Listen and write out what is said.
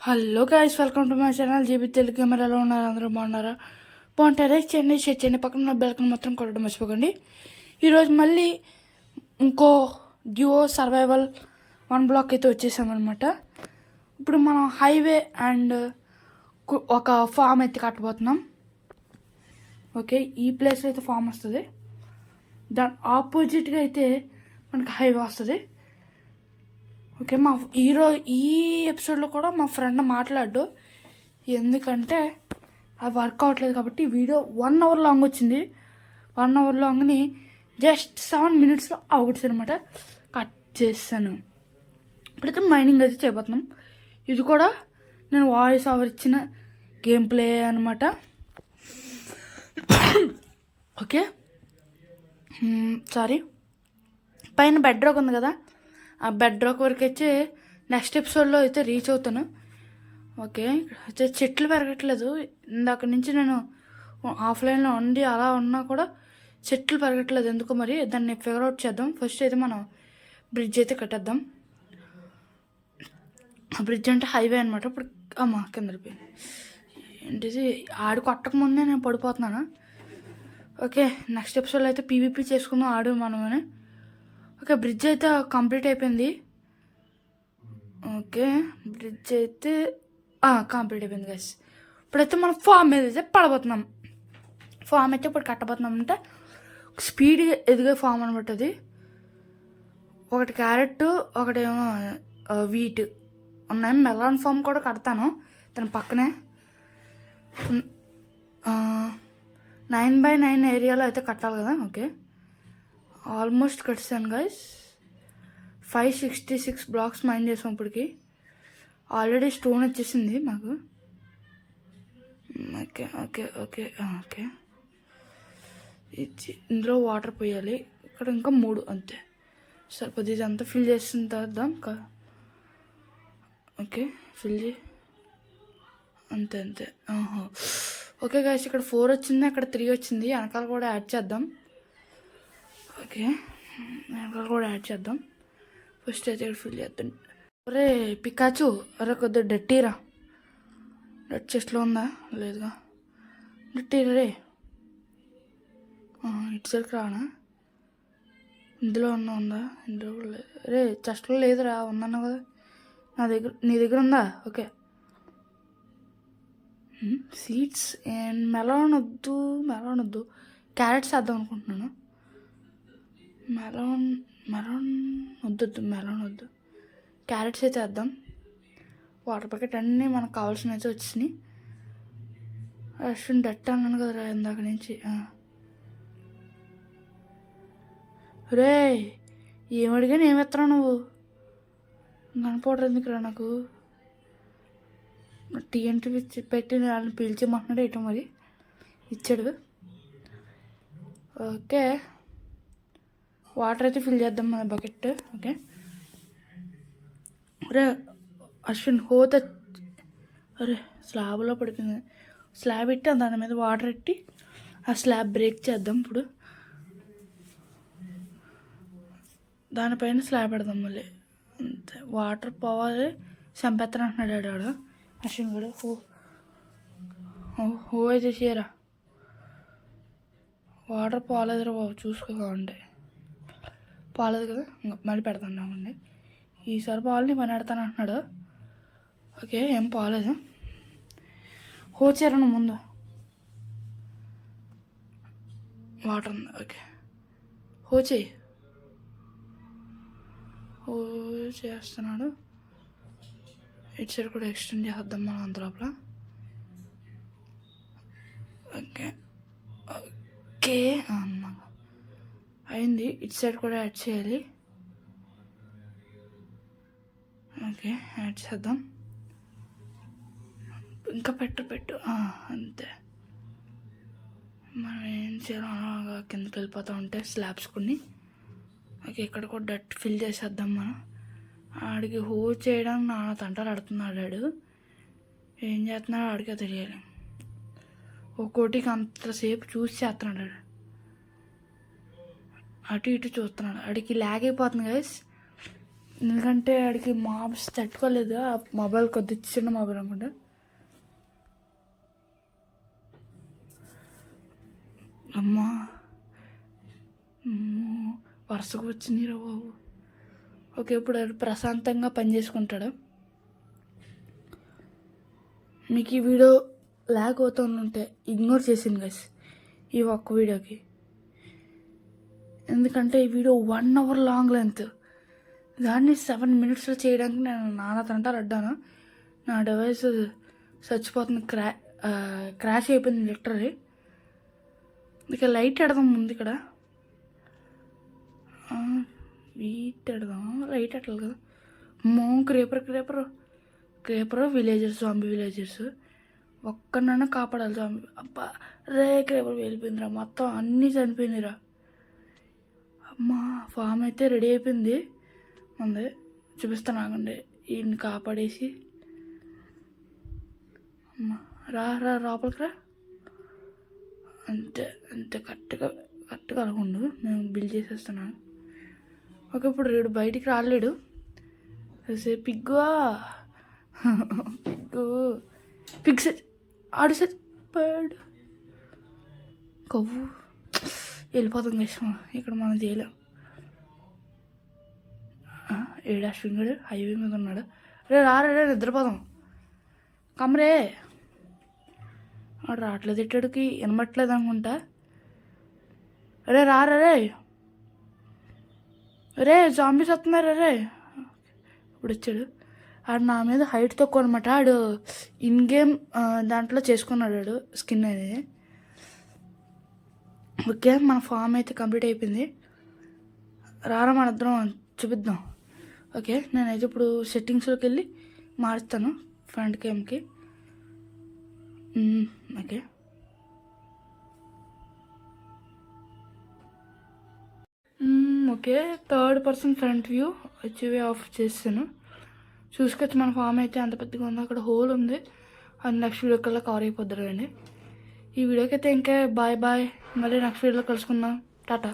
Hello guys, welcome to my channel GB Telugu కెమెరాలో ఉన్నారు. అందరూ బాగున్నారా? బాగుంటారా? చేయండి పక్కన బెల్కన్ మాత్రం కొట్టడం మర్చిపోకండి. ఈరోజు మళ్ళీ ఇంకో డ్యూఓ సర్వైవల్ 1 బ్లాక్ అయితే వచ్చేసామన్నమాట. ఇప్పుడు మనం హైవే అండ్ ఒక ఫామ్ అయితే కట్టబోతున్నాం. ఓకే, ఈ ప్లేస్లో అయితే ఫామ్ వస్తుంది, దాని ఆపోజిట్గా అయితే మనకి హైవే వస్తుంది. ఓకే, ఈ ఎపిసోడ్లో కూడా మా ఫ్రెండ్ మాట్లాడు, ఎందుకంటే అది వర్క్ అవ్వట్లేదు కాబట్టి వీడియో 1 అవర్ లాంగ్ వచ్చింది. 1 అవర్ లాంగ్ని జస్ట్ 7 మినిట్స్లో అవగొచ్చు అనమాట. కట్ చేస్తాను. ఇప్పుడైతే మైనింగ్ అయితే చేయబోతున్నాం. ఇది కూడా నేను వాయిస్ ఓవర్ ఇచ్చిన గేమ్ ప్లే అనమాట. ఓకే, సారీ, పైన బెడ్ రాక్ ఉంది కదా, ఆ బెడ్ రాక్ వరకు అయితే నెక్స్ట్ ఎపిసోడ్లో అయితే రీచ్ అవుతాను. ఓకే, అయితే చెట్లు పెరగట్లేదు. ఇందాక నుంచి నేను ఆఫ్లైన్లో ఉండి అలా ఉన్నా కూడా చెట్లు పెరగట్లేదు ఎందుకో. మరి దాన్ని ఫిగర్ అవుట్ చేద్దాం. ఫస్ట్ అయితే మనం బ్రిడ్జ్ అయితే కట్టేద్దాం. బ్రిడ్జ్ అంటే హైవే అనమాట. ఇప్పుడు కింద పడిపోయింది. ఏంటిది, ఆడు కొట్టకముందే నేను పడిపోతున్నాను. ఓకే, నెక్స్ట్ ఎపిసోడ్లో అయితే పీవీపీ చేసుకుందాం ఆడు మనమని. ఓకే, బ్రిడ్జ్ అయితే కంప్లీట్ అయిపోయింది. ఓకే, బ్రిడ్జ్ అయితే కంప్లీట్ అయిపోయింది గైస్. ఇప్పుడైతే మనం ఫామ్ మీద అయితే పడబోతున్నాం. ఫామ్ అయితే ఇప్పుడు కట్టబోతున్నాం. అంటే స్పీడ్గా ఎదిగే ఫామ్ అనమాట. అది ఒకటి క్యారెట్, ఒకటేమో వీట్ ఉన్నాయి. మెలాన్ ఫామ్ కూడా కడతాను దాని పక్కనే. 9x9 ఏరియాలో అయితే కట్టాలి కదా. ఓకే, ఆల్మోస్ట్ కట్టాను గైస్. 566 బ్లాక్స్ మైన్ చేసాం ఇప్పటికి. ఆల్రెడీ స్టోన్ వచ్చేసింది మాకు. ఓకే ఓకే ఓకే ఓకే, ఇందులో వాటర్ పోయాలి. ఇక్కడ ఇంకా 3 అంతే సరిపోద్ది. ఇదంతా ఫిల్ చేసిన తర్వాత ఇంకా ఓకే ఫిల్ చేయి, అంతే అంతే. ఓకే గైస్, ఇక్కడ 4 వచ్చింది, అక్కడ 3 వచ్చింది. వెనకాల కూడా యాడ్ చేద్దాం. ఓకే, వెనకాల కూడా యాడ్ చేద్దాం. ఫస్ట్ అయితే ఇక్కడ ఫిల్ చేద్దాం. అరే పికాచు, అరే కొద్దిగా డట్టీరా. డట్ చెస్ట్లో ఉందా? లేదుగా. డట్టీరా రే. ఇటు సైడ్కి రానా? ఇందులో ఉందా? ఇందులో కూడా లేదు. రే చెస్ట్లో లేదురా, ఉందన్నా కదా నీ దగ్గర ఉందా? ఓకే, సీడ్స్ అండ్ మెలాన్ వద్దు. క్యారెట్స్ వేద్దాం అనుకుంటున్నాను. మెలాన్ వద్దు, క్యారెట్స్ అయితే వేద్దాం. వాటర్ ప్యాకెట్ అన్నీ మనకు కావాల్సినవి అయితే వచ్చినాయి. రెస్టారెంట్ డట్ అన్నాను కదరా ఇందాక నుంచి. రే ఏమడిగాను, ఏమెత్తరా నువ్వు? కనపడరు ఎందుకురా నాకు? టీఎన్టీ పెట్టి వాళ్ళని పిలిచేమంటున్నాడు ఏటో మరి. ఇచ్చాడు. ఓకే, వాటర్ అయితే ఫిల్ చేద్దాం మన బకెట్. ఓకే, అరే అశ్విన్ అరే స్లాబ్లో పడిపోయింది. స్లాబ్ పెట్టి దాని మీద వాటర్ పెట్టి ఆ స్లాబ్ బ్రేక్ చేద్దాం. ఇప్పుడు దానిపైన స్లాబ్ పెడదాం మళ్ళీ. అంతే, వాటర్ పోవాలి. చంపేస్తాను అంటున్నాడు ఆడు అశ్విన్ కూడా. హో అయితే చేయరా. వాటర్ పోలేదురా బాబు, చూసుకోకండి. పోలేదు కదా, మళ్ళీ పెడతాను. ఈసారి పాలని పని పెడతాను అంటున్నాడు. ఓకే, ఏం పోలేదు. హోచారను ముందు వాటర్ ఉంది. ఓకే, చేస్తున్నాడు. ఇటు సైడ్ కూడా ఎక్స్టెండ్ చేద్దాం మనం అంత లోపల. ఓకే ఓకే అయింది. ఇటు సైడ్ కూడా యాడ్ చేయాలి. ఓకే, యాడ్ చేద్దాం. ఇంకా పెట్టు అంతే. మనం ఏం చేయాలో కిందకి వెళ్ళిపోతూ ఉంటే స్లాబ్స్ కొన్ని. ఓకే, ఇక్కడ కూడా డట్ ఫిల్ చేసేద్దాం మనం. ఆడికి చేయడానికి నాన్న తంటాలు ఆడుతున్నాడు. ఏం చేస్తున్నాడో ఆడికే తెలియాలి. ఒక్కోటికి అంతసేపు చూసి చేస్తున్నాడు. అటు ఇటు చూస్తున్నాడు. ఆడికి ల్యాగ్ అయిపోతుంది గైస్. ఎందుకంటే ఆడికి మాబ్స్ తట్టుకోలేదు. ఆ మొబైల్ కొద్ది చిన్న మొబైల్ అనుకుంటా. అమ్మా వరుసకు వచ్చిందిరా బాబు. ఓకే, ఇప్పుడు ఆడు ప్రశాంతంగా పని చేసుకుంటాడు. మీకు ఈ వీడియో లాగ్ అవుతుంటే ఇగ్నోర్ చేసింది గైస్ ఈ ఒక్క వీడియోకి. ఎందుకంటే ఈ వీడియో 1 hour లాంగ్ లెంత్. దాన్ని 7 minutesలో చేయడానికి నేను నానా తంటాలు అడ్డాను. నా డివైస్ చచ్చిపోతుంది, క్రాష్ అయిపోయింది లిటరలీ. ఇక లైట్ ఎడదాం ముందు. ఇక్కడ వీట్ ఎడదాం, లైట్ ఎట్టాలి కదా. Creeper villagers, zombie villagers. ఒక్కనన్నా కాపాడాలి జాంబీ. అబ్బా రే, క్రేపర్ వెళ్ళిపోయిందిరా, మొత్తం అన్నీ చనిపోయిందిరా. అమ్మా ఫామ్ అయితే రెడీ అయిపోయింది. ఉంది చూపిస్తాను ఆగండి. ఈయన్ని కాపాడేసి అమ్మా రా లోపలికి రా. అంతే కరెక్ట్గా అనుకుండు. నేను బిల్ చేసేస్తున్నాను. ఓకే, ఇప్పుడు వీడు బయటికి రాలేడు. పిగ్గు పిగ్స్ ఆడు చచ్చిపోయాడు. కొవ్వు వెళ్ళిపోతుంది ఇష్టం. ఇక్కడ మనం చేయలేం. ఏడాశ్వింగడు హైవే మీద ఉన్నాడు. రే నిద్రపోదాం. కమరే వాడు రావట్లేదు. ఇట్టడికి వినబట్లేదు అనుకుంటా. రే జాంబీస్ వస్తున్నారు. ఇప్పుడు వచ్చాడు. ఆడు నా మీద హైట్ తక్కువ అనమాట. ఆడు ఇన్ గేమ్ దాంట్లో చేసుకున్నాడు ఆడు స్కిన్ అనేది. ఓకే, మన ఫామ్ అయితే కంప్లీట్ అయిపోయింది. మన ఇద్దరం చూపిద్దాం. ఓకే, నేనైతే ఇప్పుడు సెట్టింగ్స్లోకి వెళ్ళి మారుస్తాను ఫ్రంట్ క్యామ్కి. Okay, 3rd person front view వచ్చి ఆఫ్ చేస్తాను. చూసుకొచ్చి మన ఫామ్ అయితే అంత పెద్దగా ఉంది. అక్కడ హోల్ ఉంది. అది నెక్స్ట్ వీడియో కల్లా కవర్ అయిపోద్ది అండి. ఈ వీడియోకి అయితే ఇంకా బాయ్. మళ్ళీ నెక్స్ట్ వీడియోలో కలుసుకుందాం. టాటా.